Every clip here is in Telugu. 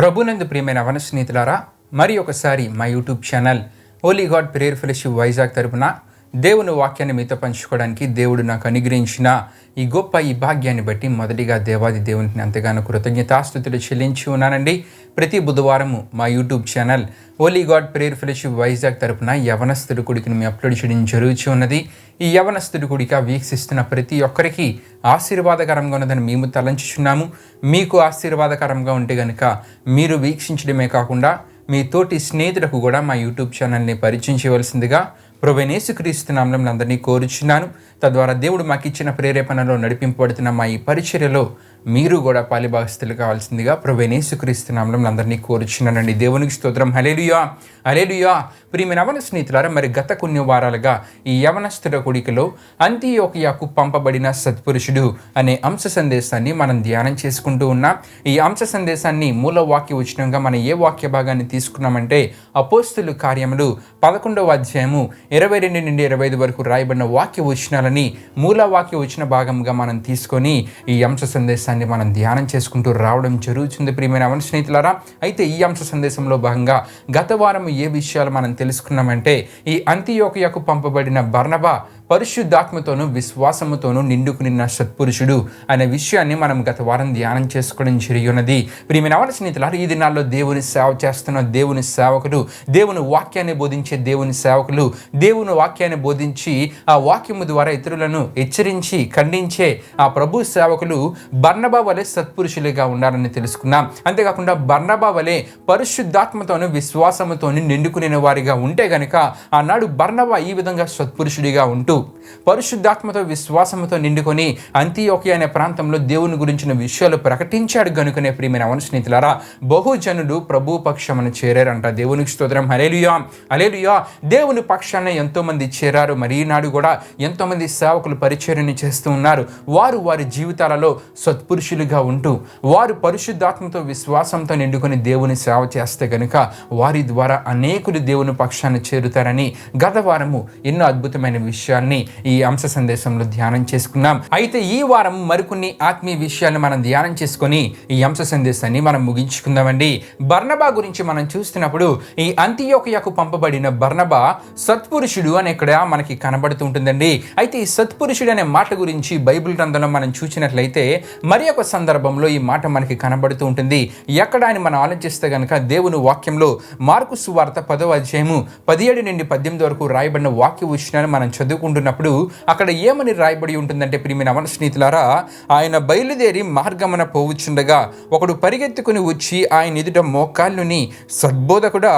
ప్రభునందు ప్రియమైన అవన స్నేహితులారా, మరి ఒకసారి మా YouTube channel Holi God prayer fellowship Vizag తరపున దేవుని వాక్యాన్ని మీతో పంచుకోవడానికి దేవుడు నాకు అనుగ్రహించిన ఈ భాగ్యాన్ని బట్టి మొదటిగా దేవాది దేవునికి ఎంతగానో కృతజ్ఞతాస్తుతులు చెల్లించి ఉన్నానండి. ప్రతి బుధవారము మా YouTube channel Holi God prayer fellowship Vizag తరపున యవనస్తుడి కొడుకుని మేము అప్లోడ్ చేయడం జరుగుతూ ఉన్నది. ఈ యవనస్తుడి కొడుక వీక్షిస్తున్న ప్రతి ఒక్కరికి ఆశీర్వాదకరంగా ఉన్నదని మేము తలంచుచున్నాము. మీకు ఆశీర్వాదకరంగా ఉంటే కనుక మీరు వీక్షించడమే కాకుండా మీ తోటి స్నేహితులకు కూడా మా యూట్యూబ్ ఛానల్ని పరిచయం చేయవలసిందిగా ప్రభువైన యేసుక్రీస్తు నామములో అందరినీ కోరుచున్నాను. తద్వారా దేవుడు మాకు ఇచ్చిన ప్రేరేపణలో నడిపింపబడుతున్న మా ఈ పరిచర్యలో మీరు కూడా పాలిభాగస్తులు కావాల్సిందిగా ప్రభువైన యేసుక్రీస్తు నామములో అందరినీ కోరుచున్నానండి. దేవునికి స్తోత్రం. హల్లెలూయా, హల్లెలూయా. ప్రియమైన యవన స్నేహితులారా, మరి గత కొన్ని వారాలుగా ఈ యవనస్తుల కూడికలో అంతియోకియాకు పంపబడిన సత్పురుషుడు అనే అంశ సందేశాన్ని మనం ధ్యానం చేసుకుంటూ ఉన్నాం. ఈ అంశ సందేశాన్ని మూల వాక్య వచనంగా మనం ఏ వాక్య భాగాన్ని తీసుకున్నామంటే అపోస్తుల కార్యములు 11వ అధ్యాయము 22 నుండి 25 వరకు రాయబడిన వాక్య వచనాలని మూల వాక్య వచన భాగంగా మనం తీసుకొని ఈ అంశ సందేశాన్ని మనం ధ్యానం చేసుకుంటూ రావడం జరుగుతుంది. ప్రియమైన యవన స్నేహితులారా, అయితే ఈ అంశ సందేశంలో భాగంగా గత వారం ఏ విషయాలు మనం తెలుసుకున్నామంటే ఈ అంతియోకియాకు పంపబడిన బర్నబా పరిశుద్ధాత్మతోనూ విశ్వాసముతోనూ నిండుకునిన్న సత్పురుషుడు అనే విషయాన్ని మనం గత వారం ధ్యానం చేసుకోవడం జరిగి ఉన్నది. ప్రియమైన యవన స్నేహితులారా, ఈ దినాల్లో దేవుని సేవ చేస్తున్న దేవుని సేవకులు, దేవుని వాక్యాన్ని బోధించే దేవుని సేవకులు, దేవుని వాక్యాన్ని బోధించి ఆ వాక్యము ద్వారా ఇతరులను హెచ్చరించి ఖండించే ఆ ప్రభు సేవకులు బర్నబా వలె సత్పురుషులుగా ఉండాలని తెలుసుకున్నాం. అంతేకాకుండా బర్నబా వలె పరిశుద్ధాత్మతోనూ విశ్వాసముతోనూ నిండుకునే వారిగా ఉంటే గనుక ఆనాడు బర్నబా ఈ విధంగా సత్పురుషుడిగా ఉంటూ పరిశుద్ధాత్మతో విశ్వాసంతో నిండుకొని అంతియోకియా అనే ప్రాంతంలో దేవుని గురించిన విషయాలు ప్రకటించాడు గనుకనే ప్రియమైన యవన స్నేహితులారా బహుజనులు ప్రభు పక్షమున చేరారంట. దేవునికి స్తోత్రం. హల్లెలూయా, హల్లెలూయా. దేవుని పక్షాన ఎంతో మంది చేరారు. మరి ఈనాడు కూడా ఎంతో మంది సేవకులు పరిచర్యను చేస్తూ ఉన్నారు. వారు వారి జీవితాలలో సత్పురుషులుగా ఉంటూ వారు పరిశుద్ధాత్మతో విశ్వాసంతో నిండుకొని దేవుని సేవ చేస్తే గనుక వారి ద్వారా అనేకులు దేవుని పక్షాన చేరుతారని గత వారము ఎన్నో అద్భుతమైన విషయాన్ని ఈ అంశ సందేశంలో ధ్యానం చేసుకున్నాం. అయితే ఈ వారం మరికొన్ని ఆత్మీయ విషయాలను మనం ధ్యానం చేసుకొని ఈ అంశ సందేశాన్ని మనం ముగించుకుందామండి. బర్నబా గురించి మనం చూస్తున్నప్పుడు ఈ అంతియోకియాకు పంపబడిన బర్నబా సత్పురుషుడు అని ఇక్కడ మనకి కనబడుతూ ఉంటుందండి. అయితే ఈ సత్పురుషుడు అనే మాట గురించి బైబిల్ గ్రంథంలో మనం చూసినట్లయితే మరి ఒక సందర్భంలో ఈ మాట మనకి కనబడుతూ ఉంటుంది. ఎక్కడ అని మనం ఆలోచిస్తే కనుక దేవుని వాక్యంలో మార్కు సువార్త 10వ అధ్యాయము 17 నుండి 18 వరకు రాయబడిన వాక్య వచనాన్ని మనం చదువుకుంటున్నప్పుడు అక్కడ ఏమని రాయబడి ఉంటుందంటే ప్రియమైన యవన స్నేహితులారా, ఆయన బయలుదేరి మార్గమున పోవుచుండగా ఒకడు పరిగెత్తుకుని వచ్చి ఆయన ఎదుట మోకాళ్ళుని సద్బోధకుడా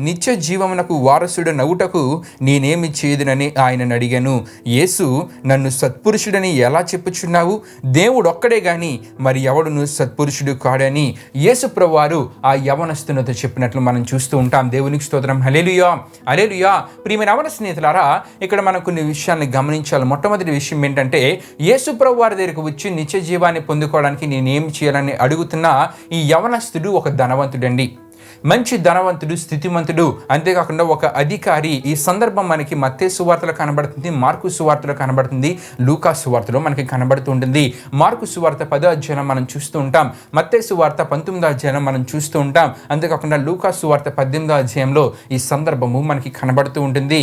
నిత్య జీవమునకు వారసుడు నవ్వుటకు నేనేమి చేదునని ఆయనను అడిగాను. యేసు, నన్ను సత్పురుషుడని ఎలా చెప్పుచున్నావు? దేవుడు ఒక్కడే గాని మరి ఎవడును సత్పురుషుడు కాడని యేసు ప్రభువారు ఆ యవనస్తునితో చెప్పినట్లు మనం చూస్తూ ఉంటాం. దేవునికి స్తోత్రం. హల్లెలూయా, హల్లెలూయా. ప్రియమైన యవన స్నేహితులారా, ఇక్కడ మనం కొన్ని విషయాన్ని గమనించాలి. మొట్టమొదటి విషయం ఏంటంటే యేసు ప్రభు వారి దగ్గరికి వచ్చి నిత్య జీవాన్ని పొందుకోవడానికి నేనేం చేయాలని అడుగుతున్న ఈ యవనస్తుడు ఒక ధనవంతుడండి. మంచి ధనవంతుడు, స్థితిమంతుడు, అంతేకాకుండా ఒక అధికారి. ఈ సందర్భం మనకి మత్తయి సువార్తలో కనబడుతుంది, మార్కు సువార్తలో కనబడుతుంది, లూకా సువార్తలో మనకి కనబడుతూ ఉంటుంది. మార్కు సువార్త 10వ అధ్యాయం మనం చూస్తూ ఉంటాం, మత్తయి సువార్త 19వ అధ్యాయం మనం చూస్తూ ఉంటాం, అంతేకాకుండా లూకా సువార్త 18వ అధ్యాయంలో ఈ సందర్భము మనకి కనబడుతూ ఉంటుంది.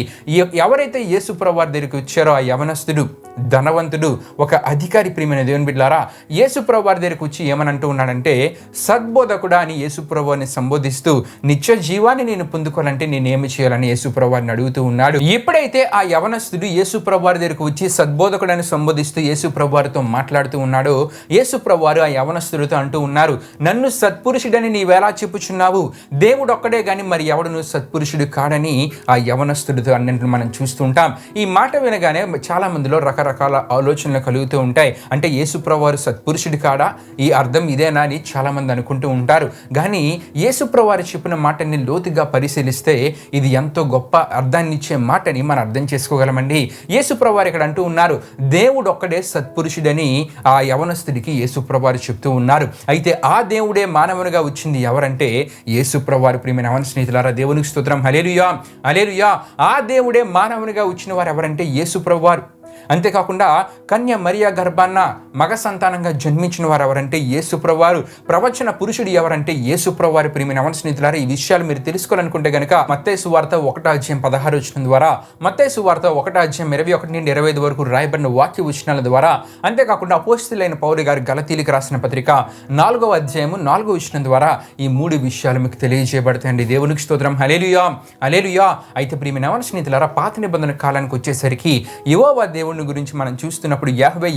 ఎవరైతే యేసు ప్రభువు వారి దగ్గరికి వచ్చారో ఆ యవనస్తుడు ధనవంతుడు, ఒక అధికారి. ప్రియమైన దేవుని బిడ్డలారా, యేసు ప్రభువు వారి దగ్గరికి వచ్చి ఏమని అంటూ ఉన్నాడంటే సద్బోధకుడా అని యేసు ప్రభువుని సంబోధిస్తూ నిత్య జీవాన్ని నేను పొందుకోవాలంటే నేనేమి చేయాలని యేసు ప్రభువారిని అడుగుతూ ఉన్నాడు. ఎప్పుడైతే ఆ యవనస్తుడు యేసు ప్రభువారి దగ్గరికి వచ్చి సద్బోధకుడని సంబోధిస్తూ యేసు ప్రభువారితో మాట్లాడుతూ ఉన్నాడో యేసు ప్రభువారు ఆ యవనస్తుడితో అంటూ ఉన్నారు, నన్ను సత్పురుషుడని నీవెలా చెప్పుచున్నావు? దేవుడు ఒక్కడే గాని మరి ఎవడును సత్పురుషుడు కాడని ఆ యవనస్తుడితో అన్నట్లు మనం చూస్తూ ఉంటాం. ఈ మాట వినగానే చాలా మందిలో రకరకాల ఆలోచనలు కలుగుతూ ఉంటాయి. అంటే యేసు ప్రభువారు సత్పురుషుడు కాడా, ఈ అర్థం ఇదేనా అని చాలా మంది అనుకుంటూ ఉంటారు. కానీ యేసు ప్రభువారు చెప్పిన మాటని లోతుగా పరిశీలిస్తే ఇది ఎంతో గొప్ప అర్థాన్ని ఇచ్చే మాటని మనం అర్థం చేసుకోగలమండి. యేసు ప్రభువారు ఇక్కడ అంటూ ఉన్నారు, దేవుడు ఒక్కడే సత్పురుషుడని ఆ యవనస్తుడికి యేసు ప్రభువారు చెప్తూ ఉన్నారు. అయితే ఆ దేవుడే మానవునిగా వచ్చింది ఎవరంటే యేసు ప్రభువారు. ప్రియమైన యవన స్నేహితులారా, దేవునికి స్తోత్రం. హల్లెలూయా, హల్లెలూయా. ఆ దేవుడే మానవునిగా వచ్చిన వారు ఎవరంటే యేసు ప్రభువారు. అంతేకాకుండా కన్య మరియా గర్భాన్న మగ సంతానంగా జన్మించిన వారు ఎవరంటే యేసుప్రభువారు. ప్రవచన పురుషుడు ఎవరంటే యేసుప్రభువారి. ప్రియమైన స్నేహితులారా, ఈ విషయాలు మీరు తెలుసుకోవాలనుకుంటే గనుక మత్తయి సువార్త 1:16 ద్వారా, మత్తయి సువార్త 1:21-25 వరకు రాయబడిన వాక్య వచనాల ద్వారా, అంతేకాకుండా అపోస్తలులైన పౌలు గారి గలతీలకు రాసిన పత్రిక 4:4 ద్వారా ఈ 3 విషయాలు మీకు తెలియజేయబడతాయండి. దేవునికి స్తోత్రం. హల్లెలూయా, హల్లెలూయా. అయితే ప్రియమైన స్నేహితులారా, పాత నిబంధన కాలానికి వచ్చేసరికి యెహోవా దేవుని గురించి మనం చూస్తున్నప్పుడు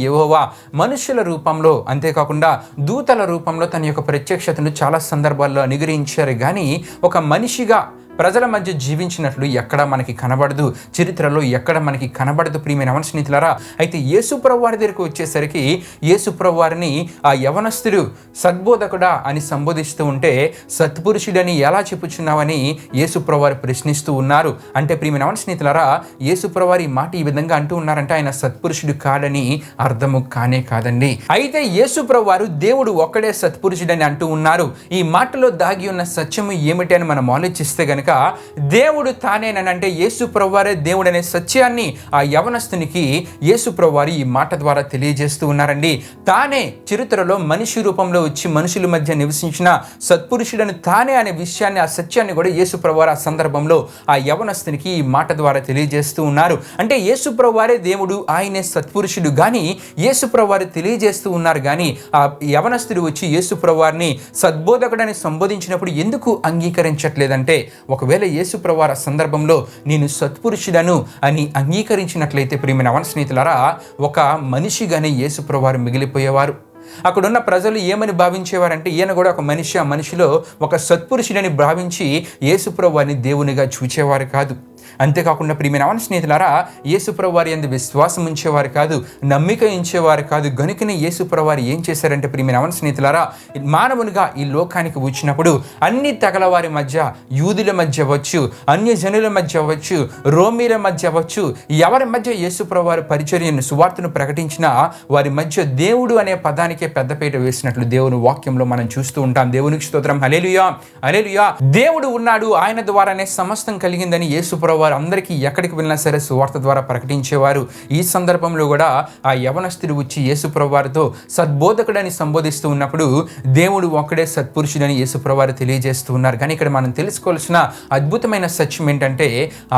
యెహోవా మనుషుల రూపంలో, అంతేకాకుండా దూతల రూపంలో తన యొక్క ప్రత్యక్షతను చాలా సందర్భాల్లో అనుగ్రహించారు. కానీ ఒక మనిషిగా ప్రజల మధ్య జీవించినట్లు ఎక్కడ మనకి కనబడదు, చరిత్రలో ఎక్కడ మనకి కనబడదు. ప్రియమైన స్నేహితులారా, అయితే యేసుప్రభు వారి దగ్గరికి వచ్చేసరికి యేసుప్రభు వారిని ఆ యవనస్తుడు సద్బోధకుడా అని సంబోధిస్తూ ఉంటే, సత్పురుషుడని ఎలా చెప్పుచున్నావని యేసుప్రభు వారు ప్రశ్నిస్తూ ఉన్నారు. అంటే ప్రియమైన స్నేహితులారా, యేసుప్రభు వారి మాట ఈ విధంగా అంటూ ఉన్నారంటే ఆయన సత్పురుషుడు కాడని అర్థము కానే కాదండి. అయితే యేసుప్రభు వారు దేవుడు ఒక్కడే సత్పురుషుడని అంటూ ఉన్నారు. ఈ మాటలో దాగి ఉన్న సత్యము ఏమిటి అని మనం ఆలోచిస్తే గనుక దేవుడు తానేనంటే యేసుప్రభు వారే దేవుడు అనే సత్యాన్ని ఆ యవనస్తునికి యేసుప్రభు వారు ఈ మాట ద్వారా తెలియజేస్తూ ఉన్నారండి. తానే చరిత్రలో మనిషి రూపంలో వచ్చి మనుషుల మధ్య నివసించిన సత్పురుషుడని తానే అనే విషయాన్ని, ఆ సత్యాన్ని కూడా యేసుప్రభు వారు ఆ సందర్భంలో ఆ యవనస్తునికి ఈ మాట ద్వారా తెలియజేస్తూ ఉన్నారు. అంటే యేసుప్రభు వారే దేవుడు, ఆయనే సత్పురుషుడు. కానీ యేసుప్రభు వారు తెలియజేస్తూ ఉన్నారు. కానీ ఆ యవనస్తుడు వచ్చి యేసుప్రభు వారిని సద్బోధకుడని సంబోధించినప్పుడు ఎందుకు అంగీకరించట్లేదంటే, ఒకవేళ యేసుప్రభు వారి సందర్భంలో నేను సత్పురుషుడను అని అంగీకరించినట్లయితే ప్రియమైన స్నేహితులారా, ఒక మనిషిగానే యేసుప్రభు వారు మిగిలిపోయేవారు. అక్కడున్న ప్రజలు ఏమని భావించేవారంటే ఈయన కూడా ఒక మనిషి, ఆ మనిషిలో ఒక సత్పురుషుడని భావించి యేసుప్రభు వారిని దేవునిగా చూచేవారు కాదు. అంతేకాకుండా ప్రియమైన స్నేహితులారా, యేసుప్రభు వారి యందు విశ్వాసం ఉంచేవారు కాదు, నమ్మిక ఉంచేవారు కాదు. గనుకనే యేసుప్రభు వారు ఏం చేశారంటే ప్రియమైన స్నేహితులారా, మానవునిగా ఈ లోకానికి వచ్చినప్పుడు అన్ని తెగల వారి మధ్య, యూదుల మధ్య అవ్వచ్చు, అన్యజనుల మధ్య అవ్వచ్చు, రోమీల మధ్య అవ్వచ్చు, ఎవరి మధ్య యేసుప్రభు వారి పరిచర్యను, సువార్తను ప్రకటించినా వారి మధ్య దేవుడు అనే పదానికే పెద్దపీట వేసినట్లు దేవుని వాక్యంలో మనం చూస్తూ ఉంటాం. దేవునికి స్తోత్రం. హల్లెలూయా, హల్లెలూయా. దేవుడు ఉన్నాడు, ఆయన ద్వారానే సమస్తం కలిగిందని యేసుప్రభు వారు అందరికీ ఎక్కడికి వెళ్ళినా సరే సువార్త ద్వారా ప్రకటించేవారు. ఈ సందర్భంలో కూడా ఆ యవనస్తుడు వచ్చి యేసుప్రభు వారితో సద్బోధకుడని సంబోధిస్తూ ఉన్నప్పుడు దేవుడు ఒక్కడే సత్పురుషుడని యేసుప్రభు వారు తెలియజేస్తూ ఉన్నారు. కానీ ఇక్కడ మనం తెలుసుకోవాల్సిన అద్భుతమైన సత్యం ఏంటంటే,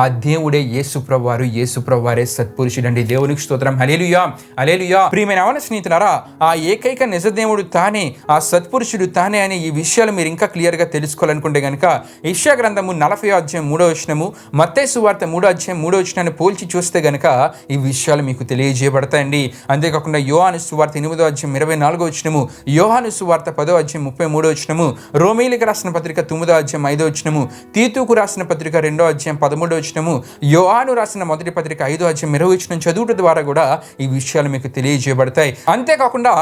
ఆ దేవుడే యేసుప్రభు వారు, యేసుప్రభు వారే సత్పురుషుడండి. దేవునికి స్తోత్రం. హల్లెలూయా, హల్లెలూయా. ప్రియమైన స్నేహితులారా, ఆ ఏకైక నిజ దేవుడు తానే, ఆ సత్పురుషుడు తానే అనే ఈ విషయాలు మీరు ఇంకా క్లియర్గా తెలుసుకోవాలనుకుంటే కనుక యెషయా గ్రంథము 40:3 మత్తయి సువార్త 3:3 పోల్చి చూస్తే గనక ఈ విషయాలు మీకు తెలియజేయబడతాయండి. అంతేకాకుండా యోహాను సువార్త 8:24, యోహాను సువార్త 10:33, రోమీలకు రాసిన పత్రిక 9:5, తీతుకు రాసిన పత్రిక 2:13, యోహాను రాసిన మొదటి పత్రిక 5:20 చదువుట ద్వారా కూడా ఈ విషయాలు మీకు తెలియజేయబడతాయి. అంతేకాకుండా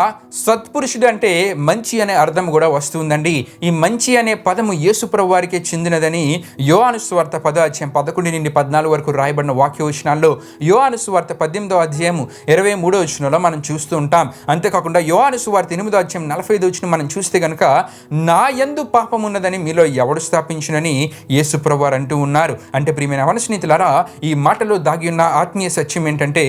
సత్పురుషుడు అంటే మంచి అనే అర్థం కూడా వస్తుందండి. ఈ మంచి అనే పదము యేసుప్రభు వారికే చెందినదని యోహాను సువార్త 10:11-14 వరకు రాయబడిన వాక్యవచనాల్లో, యోహాను సువార్త 18:23 మనం చూస్తూ ఉంటాం. అంతేకాకుండా యోహాను సువార్త 8:45 మనం చూస్తే కనుక నా యందు పాపం ఉన్నదని మీలో ఎవడు స్థాపించునని యేసుప్రభు వారు అంటూ ఉన్నారు. అంటే ప్రియమైన స్నేహితులారా, ఈ మాటలో దాగి ఉన్న ఆత్మీయ సత్యం ఏంటంటే,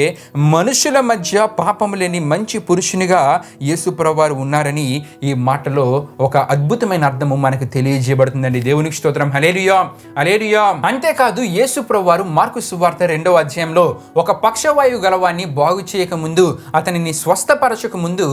మనుషుల మధ్య పాపము లేని మంచి పురుషునిగా యేసుప్రభు వారు ఉన్నారని ఈ మాటలో ఒక అద్భుతమైన అర్థము మనకు తెలియజేయబడుతుందండి. దేవునికి స్తోత్రం. హల్లెలూయా, హల్లెలూయా. అంతేకాదు యేసుప్రభు వారు మార్కు సువార్త 2:1 ఒక పక్షవాయువు గలవాన్ని బాగు చేయక ముందు, అతనిని స్వస్థపరచక ముందు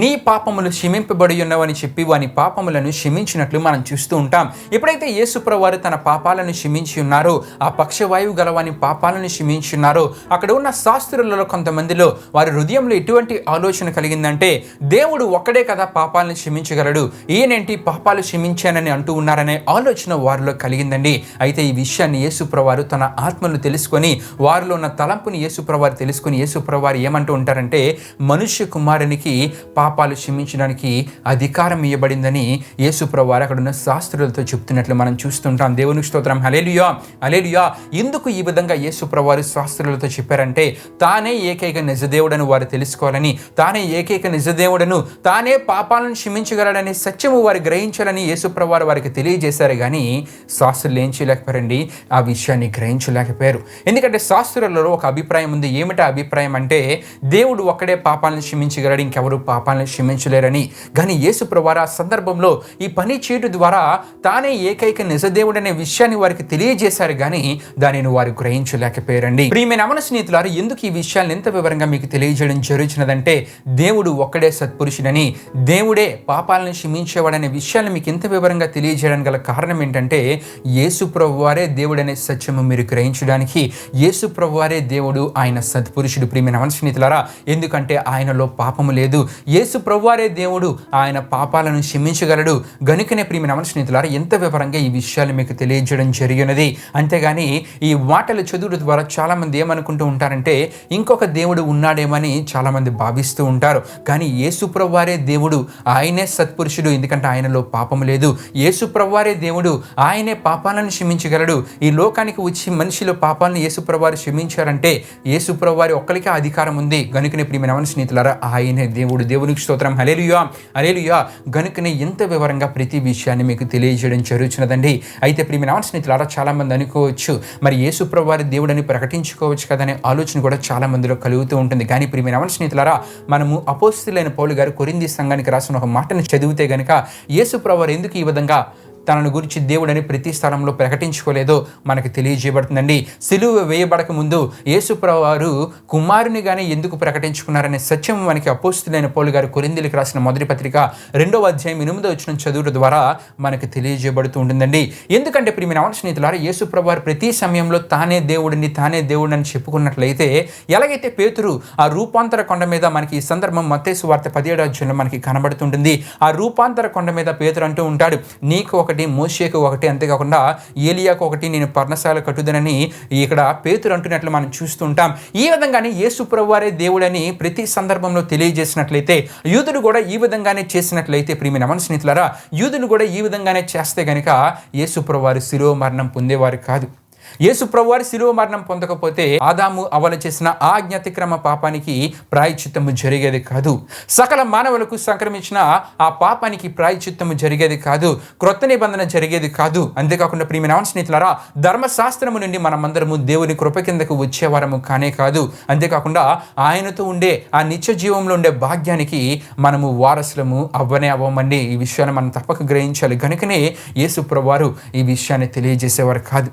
నీ పాపములు క్షమింపబడి ఉన్నవని చెప్పి వాని పాపములను క్షమించినట్లు మనం చూస్తూ ఉంటాం. ఎప్పుడైతే యేసుప్రభు వారు తన పాపాలను క్షమించి ఉన్నారో, ఆ పక్షవాయువు గలవాని పాపాలను క్షమించి ఉన్నారో, అక్కడ ఉన్న శాస్త్రులలో కొంతమందిలో వారి హృదయంలో ఎటువంటి ఆలోచన కలిగిందంటే, దేవుడు ఒక్కడే కదా పాపాలను క్షమించగలడు, ఈయనేంటి పాపాలు క్షమించానని అంటూ ఉన్నారనే ఆలోచన వారిలో కలిగిందండి. అయితే ఈ విషయాన్ని యేసుప్రభు వారు తన ఆత్మను తెలుసుకొని, వారిలో ఉన్న తలంపుని యేసుప్రభు వారు తెలుసుకొని, యేసుప్రభు వారు ఏమంటూ ఉంటారంటే, మనుష్య కుమారునికి పాపాలు క్షమించడానికి అధికారం ఇవ్వబడిందని యేసుప్రభు వారు అక్కడ ఉన్న శాస్త్రులతో చెప్తున్నట్లు మనం చూస్తుంటాం. దేవునికి స్తోత్రం. హల్లెలూయా, హల్లెలూయా. ఎందుకు ఈ విధంగా యేసుప్రభు వారు శాస్త్రులతో చెప్పారంటే, తానే ఏకైక నిజదేవుడని వారు తెలుసుకోవాలని, తానే ఏకైక నిజదేవుడను, తానే పాపాలను క్షమించగలడనే సత్యము వారు గ్రహించాలని యేసుప్రభు వారు వారికి తెలియజేశారు. కానీ శాస్త్రులు ఏం చేయలేకపోయారండి, ఆ విషయాన్ని విషయాన్ని గ్రహించలేకపోయారు. ఎందుకంటే శాస్త్రులలో ఒక అభిప్రాయం ఉంది. ఏమిటా అభిప్రాయం అంటే దేవుడు ఒక్కడే పాపాలను క్షమించగలడు, ఇంకెవరు పాపాలను క్షమించలేరని. కానీ యేసు ప్రభువారు ఆ సందర్భంలో ఈ పని చేయడం ద్వారా తానే ఏకైక నిజదేవుడు అనే విషయాన్ని వారికి తెలియజేశారు, కానీ దానిని వారు గ్రహించలేకపోయారండి. ప్రియమైన అవన స్నేహితులారు, ఎందుకు ఈ విషయాన్ని ఎంత వివరంగా మీకు తెలియజేయడం జరుగుతున్నదంటే దేవుడు ఒక్కడే సత్పురుషుడని, దేవుడే పాపాలను క్షమించేవాడనే విషయాన్ని మీకు ఎంత వివరంగా తెలియజేయడానికి గల కారణం ఏంటంటే యేసు ప్రభువారే దేవుడు అనే సత్యము మీరు గ్రహించడానికి. యేసు ప్రభువారే దేవుడు, ఆయన సత్పురుషుడు. ప్రియమైన అవన స్నేహితులారా, ఎందుకంటే ఆయనలో పాపము లేదు. యేసు ప్రభువారే దేవుడు, ఆయన పాపాలను క్షమించగలడు. గనుకనే ప్రియమైన అవన స్నేహితులారా, ఎంత వివరంగా ఈ విషయాలు మీకు తెలియజేయడం జరిగినది. అంతేగాని ఈ మాటలు చదువుల ద్వారా చాలామంది ఏమనుకుంటూ ఉంటారంటే ఇంకొక దేవుడు ఉన్నాడేమని చాలామంది భావిస్తూ ఉంటారు. కానీ యేసు ప్రభువారే దేవుడు, ఆయనే సత్పురుషుడు. ఎందుకంటే ఆయనలో పాపము లేదు. యేసు ప్రభువారే దేవుడు, ఆయనే పాపాలను క్షమించగలడు. ఈ లోకానికి వచ్చి మనిషిలో పాపాలను యేసు ప్రభువారు క్షమించారంటే యేసు ప్రభువారి ఒక్కరికే అధికారం ఉంది. గనుకనే ప్రియమైన అవన స్నేహితులారా, ఆయనే దేవుడు. దేవునికి స్తోత్రం. హల్లెలూయా, హల్లెలూయా. గనుకనే ఎంత వివరంగా ప్రతి విషయాన్ని మీకు తెలియజేయడం జరుగుతున్నదండి. అయితే ప్రియమైన అవన స్నేహితులారా, చాలామంది అనుకోవచ్చు మరి యేసు ప్రభువారి దేవుడని ప్రకటించుకోవచ్చు కదనే ఆలోచన కూడా చాలా మందిలో కలుగుతూ ఉంటుంది. కానీ ప్రియమైన అవన స్నేహితులారా, మనము అపోస్తలులైన పౌలు గారు కొరింథీ సంఘానికి రాసిన ఒక మాటను చదివితే గనుక యేసు ప్రభువారు ఎందుకు ఈ విధంగా తనను గురించి దేవుడని ప్రతి స్థలంలో ప్రకటించుకోలేదో మనకు తెలియజేయబడుతుందండి. సిలువ వేయబడక ముందు యేసు ప్రభువారు కుమారునిగానే ఎందుకు ప్రకటించుకున్నారనే సత్యం మనకి అపోస్తలులైన పౌలు గారు కొరింథీలకు రాసిన మొదటి పత్రిక 2వ అధ్యాయం 8వ వచనం చదువుట ద్వారా మనకు తెలియజేయబడుతూ ఉంటుందండి. ఎందుకంటే ప్రియమైన అవన స్నేహితులారా, యేసు ప్రభువారు ప్రతి సమయంలో తానే దేవుడని చెప్పుకున్నట్లయితే, ఎలాగైతే పేతురు ఆ రూపాంతర కొండ మీద మనకి ఈ సందర్భం మత్తయి సువార్త 17వ అధ్యాయంలో మనకి కనబడుతుంటుంది. ఆ రూపాంతర కొండ మీద పేతురు అంటూ ఉంటాడు, నీకు ఒకటి, మోషేకు ఒకటి, అంతేకాకుండా ఏలియాకు ఒకటి నేను పర్ణశాల కట్టుదనని ఇక్కడ పేతురు అంటున్నట్లు మనం చూస్తుంటాం. ఈ విధంగానే యేసు ప్రభువారే దేవుడని ప్రతి సందర్భంలో తెలియజేసినట్లయితే, యూదులు కూడా ఈ విధంగానే చేసినట్లయితే, ప్రియమైన అవన స్నేహితులారా, యూదులు కూడా ఈ విధంగానే చేస్తే గనుక యేసు ప్రభువారు శిలువ మరణం పొందేవారు కాదు. యేసు ప్రభువారు శిలువ మరణం పొందకపోతే ఆదాము అవ్వల చేసిన ఆజ్ఞాతిక్రమ పాపానికి ప్రాయశ్చిత్తము జరిగేది కాదు. సకల మానవులకు సంక్రమించిన ఆ పాపానికి ప్రాయశ్చిత్తము జరిగేది కాదు. క్రొత్త నిబంధన జరిగేది కాదు. అంతేకాకుండా ప్రియమైన అవన స్నేహితులారా, ధర్మశాస్త్రము నుండి మనమందరము దేవుని కృప కిందకు వచ్చేవారము కానే కాదు. అంతేకాకుండా ఆయనతో ఉండే ఆ నిత్య జీవంలో ఉండే భాగ్యానికి మనము వారసులము అవ్వమండి. ఈ విషయాన్ని మనం తప్పక గ్రహించాలి. కనుకనే యేసు ప్రభువారు ఈ విషయాన్ని తెలియజేసేవారు కాదు.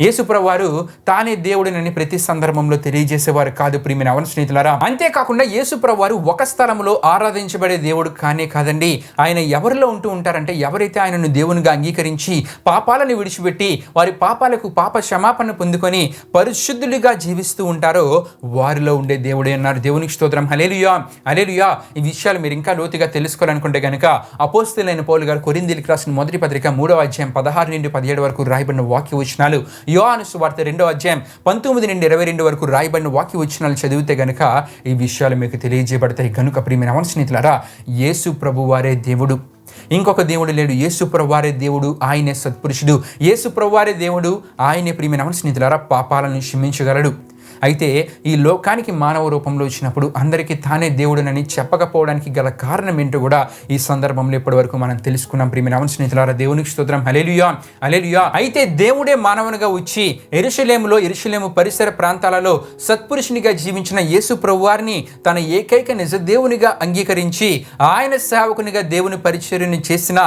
యేసు ప్రభువారు తానే దేవుడినని ప్రతి సందర్భంలో తెలియజేసేవారు కాదు. ప్రియమైన అవన స్నేహితులారా, అంతేకాకుండా యేసు ప్రభువారు ఒక స్థలంలో ఆరాధించబడే దేవుడు కానే కాదండి. ఆయన ఎవరిలో ఉంటూ ఉంటారంటే, ఎవరైతే ఆయనను దేవునిగా అంగీకరించి పాపాలను విడిచిపెట్టి వారి పాపాలకు పాప క్షమాపణ పొందుకొని పరిశుద్ధులుగా జీవిస్తూ ఉంటారో వారిలో ఉండే దేవుడే అన్నారు. దేవునికి స్తోత్రం. హల్లెలూయా, హల్లెలూయా. ఈ విషయాలు మీరు ఇంకా లోతుగా తెలుసుకోవాలనుకుంటే గనుక అపోస్తలులైన పౌలు గారు కొరింథీలకు రాసిన మొదటి పత్రిక 3వ అధ్యాయం 16 నుండి 17 వరకు రాయబడిన వాక్య వచనాలు, యోహాను సువార్త 2వ అధ్యాయం 19 నుండి 22 వరకు రాయబడిన వాక్య వచనాలు చదివితే గనుక ఈ విషయాలు మీకు తెలియజేయబడతాయి. గనుక ప్రియమైన అవన స్నేహితులారా, యేసు ప్రభువారే దేవుడు, ఇంకొక దేవుడు లేడు. యేసు ప్రభువారే దేవుడు, ఆయనే సత్పురుషుడు. యేసు ప్రభువారే దేవుడు, ఆయనే ప్రియమైన అవన స్నేహితులారా పాపాలను క్షమించగలడు. అయితే ఈ లోకానికి మానవ రూపంలో వచ్చినప్పుడు అందరికీ తానే దేవుడునని చెప్పకపోవడానికి గల కారణం ఏంటో కూడా ఈ సందర్భంలో ఇప్పటి వరకు మనం తెలుసుకున్నాం. ప్రియమైన అవన స్నేహితులారా, దేవునికి స్తోత్రం. హల్లెలూయా, హల్లెలూయా. అయితే దేవుడే మానవునిగా వచ్చి యెరూషలేము పరిసర ప్రాంతాలలో సత్పురుషునిగా జీవించిన యేసు ప్రభువారిని తన ఏకైక నిజ దేవునిగా అంగీకరించి ఆయన సేవకునిగా దేవుని పరిచర్యను చేసిన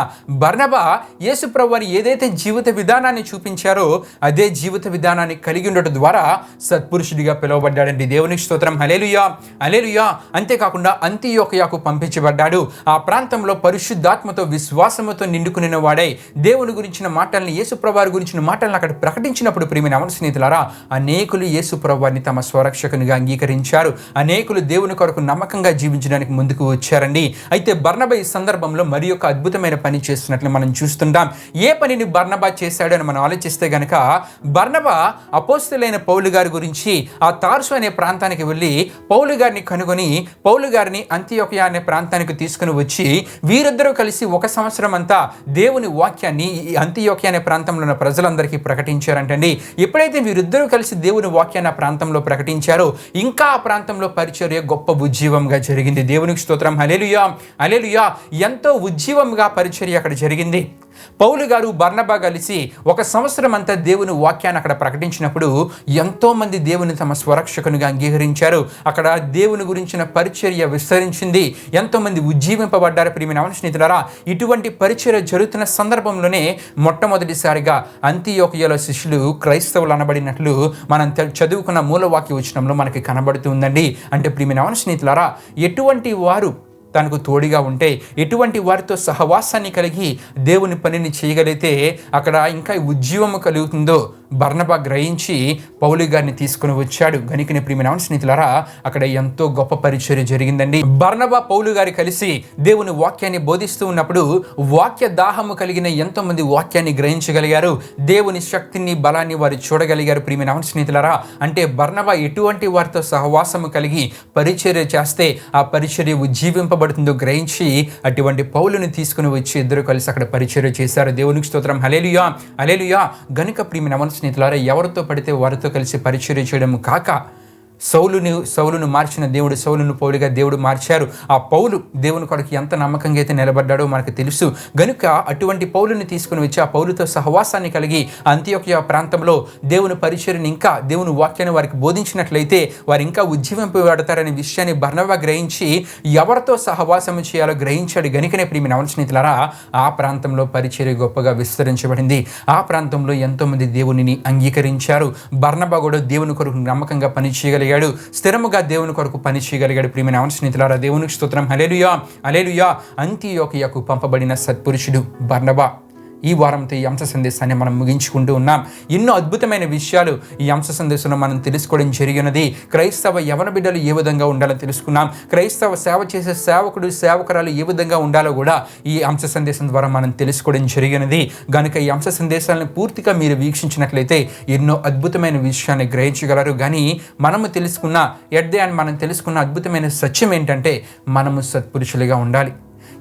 బర్నబా యేసు ప్రభువారి ఏదైతే జీవిత విధానాన్ని చూపించారో అదే జీవిత విధానాన్ని కలిగి ఉండటం ద్వారా సత్పురుషుడిగా పిలువబడ్డాడండి. దేవునికి స్తోత్రం. హల్లెలూయా, హల్లెలూయా. అంతేకాకుండా అంతియోకియాకు పంపించబడ్డాడు. ఆ ప్రాంతంలో పరిశుద్ధాత్మతో విశ్వాసముతో నిండుకున్న వాడై దేవుని గురించిన మాటల్ని, యేసు ప్రభువారి గురించిన మాటలను అక్కడ ప్రకటించినప్పుడు ప్రియమైన అవన స్నేహితులారా, అనేకులు యేసు ప్రభువారిని తమ స్వరక్షకునిగా అంగీకరించారు. అనేకులు దేవుని కొరకు నమ్మకంగా జీవించడానికి ముందుకు వచ్చారండి. అయితే బర్నబా ఈ సందర్భంలో మరి ఒక అద్భుతమైన పని చేస్తున్నట్లు మనం చూస్తుంటాం. ఏ పనిని బర్నబా చేశాడు అని మనం ఆలోచిస్తే గనక, బర్నబా అపోస్తలులైన పౌలు గారి గురించి ఆ తార్సు అనే ప్రాంతానికి వెళ్ళి పౌలు గారిని కనుగొని పౌలు గారిని అంతియోకియా అనే ప్రాంతానికి తీసుకుని వచ్చి వీరిద్దరూ కలిసి 1 సంవత్సరం అంతా దేవుని వాక్యాన్ని ఈ అంతియోకియా అనే ప్రాంతంలో ఉన్న ప్రజలందరికీ ప్రకటించారంటండి. ఎప్పుడైతే వీరిద్దరూ కలిసి దేవుని వాక్యాన్ని ఆ ప్రాంతంలో ప్రకటించారో ఇంకా ఆ ప్రాంతంలో పరిచర్య గొప్ప ఉజ్జీవంగా జరిగింది. దేవునికి స్తోత్రం. హల్లెలూయా, హల్లెలూయా. ఎంతో ఉజ్జీవంగా పరిచర్య అక్కడ జరిగింది. పౌలు గారు బర్నబా కలిసి 1 సంవత్సరం అంతా దేవుని వాక్యాన్ని అక్కడ ప్రకటించినప్పుడు ఎంతోమంది దేవుని తమ స్వరక్షకునిగా అంగీకరించారు. అక్కడ దేవుని గురించిన పరిచర్య విస్తరించింది. ఎంతోమంది ఉజ్జీవింపబడ్డారు. ప్రియమైన స్నేహితులారా, ఇటువంటి పరిచర్య జరుగుతున్న సందర్భంలోనే మొట్టమొదటిసారిగా అంతియోకియలో శిష్యులు క్రైస్తవులు అనబడినట్లు మనం చదువుకున్న మూలవాక్య వచనంలో మనకి కనబడుతుందండి. అంటే ప్రియమైన స్నేహితులారా, ఎటువంటి వారు తనకు తోడుగా ఉంటే, ఎటువంటి వారితో సహవాసాన్ని కలిగి దేవుని పనిని చేయగలిగితే అక్కడ ఇంకా ఉజ్జీవము కలుగుతుందో బర్నబా గ్రహించి పౌలు గారిని తీసుకుని వచ్చాడు. గనుకనే ప్రియమైన స్నేహితులారా, అక్కడ ఎంతో గొప్ప పరిచర్య జరిగిందండి. బర్నబా పౌలు గారు కలిసి దేవుని వాక్యాన్ని బోధిస్తూ ఉన్నప్పుడు వాక్య దాహము కలిగిన ఎంతో మంది వాక్యాన్ని గ్రహించగలిగారు. దేవుని శక్తిని, బలాన్ని వారు చూడగలిగారు. ప్రియమైన స్నేహితులారా, అంటే బర్నబా ఎటువంటి వారితో సహవాసము కలిగి పరిచర్య చేస్తే ఆ పరిచర్య ఉజ్జీవింపబడుతుందో గ్రహించి అటువంటి పౌలుని తీసుకుని వచ్చి ఇద్దరు కలిసి అక్కడ పరిచర్య చేశారు. దేవునికి స్తోత్రం. హల్లెలూయా, హల్లెలూయా. గనుక ప్రియమైన స్నేహితులారా, ఎవరితో పడితే వారితో కలిసి పరిచర్య చేయడం కాక సౌలును మార్చిన దేవుడు సౌలును పౌలుగా దేవుడు మార్చారు. ఆ పౌలు దేవుని కొరకు ఎంత నమ్మకంగా అయితే నిలబడ్డాడో మనకు తెలుసు. గనుక అటువంటి పౌలుని తీసుకుని వచ్చి ఆ పౌలుతో సహవాసాన్ని కలిగి అంతియోకియ ప్రాంతంలో దేవుని పరిచర్యని ఇంకా దేవుని వాక్యాన్ని వారికి బోధించినట్లయితే వారు ఇంకా ఉజ్జీవింపబడతారనే విషయాన్ని బర్నబా గ్రహించి ఎవరితో సహవాసం చేయాలో గ్రహించాడు. గనుకనే ప్రియమైన స్నేహితులారా, ఆ ప్రాంతంలో పరిచర్య గొప్పగా విస్తరించబడింది. ఆ ప్రాంతంలో ఎంతోమంది దేవునిని అంగీకరించారు. బర్నబా కూడా దేవుని కొరకు నమ్మకంగా పనిచేయగలిగాడు, స్థిరముగా దేవుని కొరకు పని చేయగలిగాడు. ప్రియమైన స్నేహితులారా, దేవునికి స్తోత్రం. హల్లెలూయా, హల్లెలూయా. అంతియోకియకు పంపబడిన సత్పురుషుడు బర్నబా. ఈ వారంతో ఈ అంశ సందేశాన్ని మనం ముగించుకుంటూ ఉన్నాం. ఎన్నో అద్భుతమైన విషయాలు ఈ అంశ సందేశంలో మనం తెలుసుకోవడం జరిగినది. క్రైస్తవ యవన బిడ్డలు ఏ విధంగా ఉండాలో తెలుసుకున్నాం. క్రైస్తవ సేవ చేసే సేవకుడు, సేవకురాలు ఏ విధంగా ఉండాలో కూడా ఈ అంశ సందేశం ద్వారా మనం తెలుసుకోవడం జరిగినది. కనుక ఈ అంశ సందేశాలను పూర్తిగా మీరు వీక్షించినట్లయితే ఎన్నో అద్భుతమైన విషయాన్ని గ్రహించగలరు. కానీ మనం తెలుసుకున్న అద్భుతమైన సత్యం ఏంటంటే మనము సత్పురుషులుగా ఉండాలి.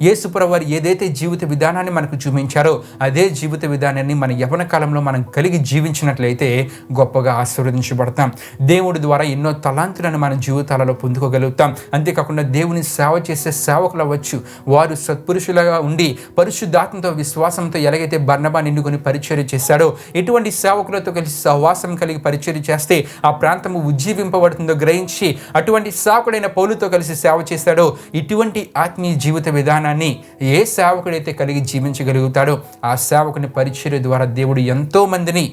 యేసుప్రభువారు ఏదైతే జీవిత విధానాన్ని మనకు చూపించారో అదే జీవిత విధానాన్ని మన యవ్వన కాలంలో మనం కలిగి జీవించినట్లయితే గొప్పగా ఆశీర్వదించబడతాం. దేవుడి ద్వారా ఎన్నో తలాంతులను మన జీవితాలలో పొందుకోగలుగుతాం. అంతేకాకుండా దేవుని సేవ చేసే సేవకులు అవ్వచ్చు. వారు సత్పురుషులుగా ఉండి పరిశుద్ధాత్మతో, విశ్వాసంతో ఎలాగైతే బర్నబా నిండుకొని పరిచర్య చేశాడో, ఎటువంటి సేవకులతో కలిసి సహవాసం కలిగి పరిచర్య చేస్తే ఆ ప్రాంతము ఉజ్జీవింపబడుతుందో గ్రహించి అటువంటి సేవకుడైన పౌలుతో కలిసి సేవ చేశాడో, ఇటువంటి ఆత్మీయ జీవిత విధానం ఏ సేవకుడైతే కలిగి జీవించగలుగుతాడో ఆ సేవకుని పరిచర్య ద్వారా దేవుడు ఎంతో మందిని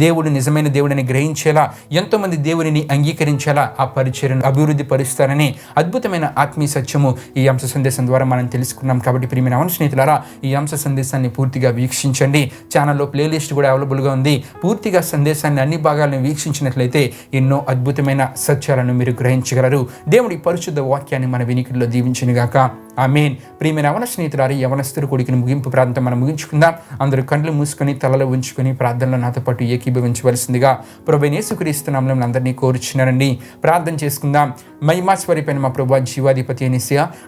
దేవుడు నిజమైన దేవుడిని గ్రహించేలా, ఎంతోమంది దేవుడిని అంగీకరించేలా ఆ పరిచర్యను అభివృద్ధి పరుస్తారని అద్భుతమైన ఆత్మీయ సత్యము ఈ అంశ సందేశం ద్వారా మనం తెలుసుకున్నాం. కాబట్టి ప్రియమైన స్నేహితులారా, ఈ అంశ సందేశాన్ని పూర్తిగా వీక్షించండి. ఛానల్లో ప్లేలిస్ట్ కూడా అవైలబుల్గా ఉంది. పూర్తిగా సందేశాన్ని అన్ని భాగాలను వీక్షించినట్లయితే ఎన్నో అద్భుతమైన సత్యాలను మీరు గ్రహించగలరు. దేవుడి పరిశుద్ధ వాక్యాన్ని మన వినికిడిలో దీవించునుగాక. ఆమేన్. ప్రియమైన స్నేహితులారా, యవనస్తుడు కొడుకుని ముగింపు ప్రాంతం మనం ముగించుకుందాం. అందరూ కళ్ళు మూసుకొని తలలో ఉంచుకొని ప్రార్థనలో నాతో పాటు ఏకీభవించవలసిందిగా ప్రభువైన యేసుక్రీస్తు నామములో అందరినీ కోరుచున్నానండి. ప్రార్థన చేసుకుందాం. మహిమ స్వరూపైన మా ప్రభువా, జీవాధిపతి అయిన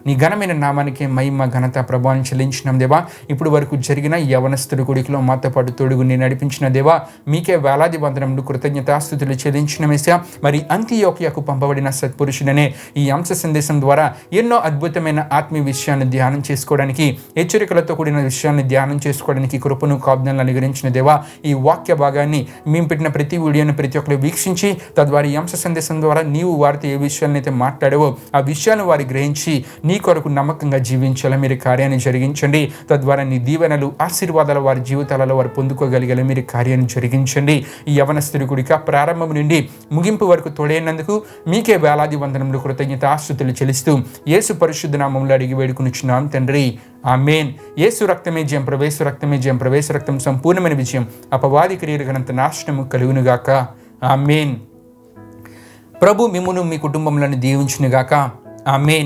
నీ ఘనమైన నామానికి మహిమ, ఘనత, ప్రభావం చెల్లించినాం దేవా. ఇప్పుడు వరకు జరిగిన యవనస్తుడు కొడుకులో మాతో పాటు తోడుగుని నడిపించిన దేవా, మీకే వేలాది వందనములు, కృతజ్ఞతాస్తుతులు చెల్లించిన మెస్సియా. మరి అంతియోకియకు పంపబడిన సత్పురుషుడనే ఈ అంశ సందేశం ద్వారా ఎన్నో అద్భుతమైన ఆత్మీయ విషయాన్ని ధ్యానం చేసుకోవడానికి, హెచ్చరికలతో కూడిన విషయాన్ని ధ్యానం చేసుకోవడానికి కృపను, కాపుదలను అనుగ్రహించిన దేవా. ఈ వాక్య భాగాన్ని మేము పెట్టిన ప్రతి వీడియోని ప్రతి ఒక్కరు వీక్షించి తద్వారా ఈ అంశ సందేశం ద్వారా నీవు వారితో ఏ విషయాలను అయితే మాట్లాడావో ఆ విషయాన్ని వారు గ్రహించి నీ కొరకు నమ్మకంగా జీవించాలని మీరు కార్యాన్ని జరిగించండి. తద్వారా నీ దీవెనలు, ఆశీర్వాదాలు వారి జీవితాలలో వారు పొందుకోగలిగేలా మీరు కార్యాన్ని జరిగించండి. ఈ యవనస్తుడి గుడిక ప్రారంభం నుండి ముగింపు వరకు తోడైనందుకు మీకే వేలాది వందనములు, కృతజ్ఞతాస్తుతులు చెల్లిస్తూ యేసు పరిశుద్ధ నామములో అడిగి వేడుకొనుచున్నాం తండ్రి. ఆమేన్. యేసు రక్తమే జయం, ప్రవేశ రక్తమే జయం, ప్రవేశ రక్తం సంపూర్ణమైన విజయం, అపవాది క్రియలు గనంత నాశనము కలుగునుగాక. ఆమేన్. ప్రభు మిమ్మును మీ కుటుంబములను దీవించునుగాక. ఆమేన్.